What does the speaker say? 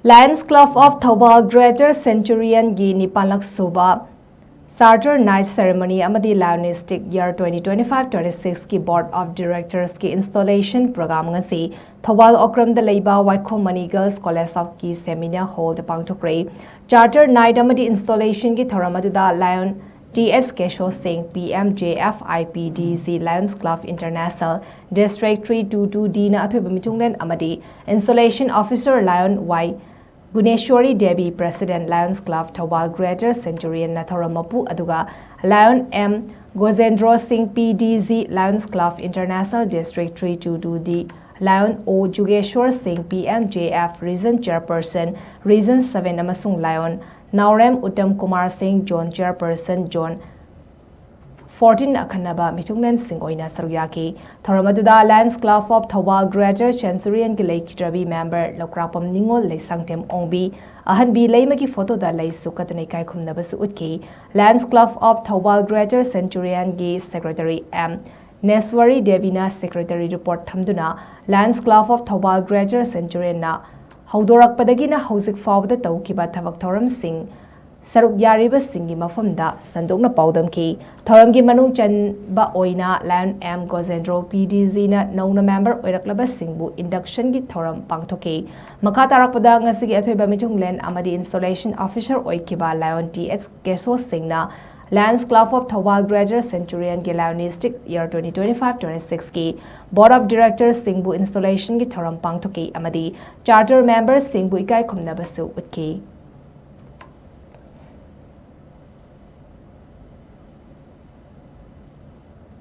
Lions Club of THOUBAL Greater Centurion gi Nipan Lak Suba Charter Night Ceremony Amadi Lionistic Year 2025-26 ki Board of Directors ki Installation Program ngasi THOUBAL OKRAM da LEIBA WAIKHOM Mani Girls College of ki Seminar Hall da PANGTHOKHRE Charter Night Amadi Installation ki thoram aduda Lion TS Kesho Singh PMJF IPDC Lions Club International District 322D na athoiba mitunglen amadi Installation Officer Lion Y Guneshwari Devi President Lions Club THOUBAL Greater Centurion na Thoramapu aduga Lion M Gozendro Singh PDZ Lions Club International District 322D Lion O Jugeshwar Singh PMJF Region Chairperson Region 7 amasung Lion Naurem Uttam Kumar Singh John Chairperson John 14 akhanaba mitunglen sing oina saruyaki thoramaduda Lions Club of THOUBAL Greater Centurion ki leikitrabi member lokrapam ningol leisangtem ongbi ahanbi leimagi photo da leisu katunai kai khumnabasu utki Lions Club of THOUBAL Greater Centurion gi Secretary M Neswari Devina Secretary report thamduna Lions Club of THOUBAL Greater Centurion na haudorakpadagi na hauzik fawda tawkiba thabak thoram sing Saruk Yariba Singi Mafamda, Sandokna Paudamki, Thoramgi Manung Chanba Oina, Lion M. Gozendro PDZ na Nona member Oiraklaba Singbu, induction gi Thoram Pangthoki, Makatarakpada Ngasigi Atoiba Mitunglen, Amadi Installation Officer Oikiba, Lion TX Keso Singna, Lions Club of THOUBAL Greater Centurion gi Lionistic Year 2025-26 ki Board of Directors Singbu Installation gi Thoram Pangthoki, Amadi Charter Members Singbu Ikai Khumnabasu Utki.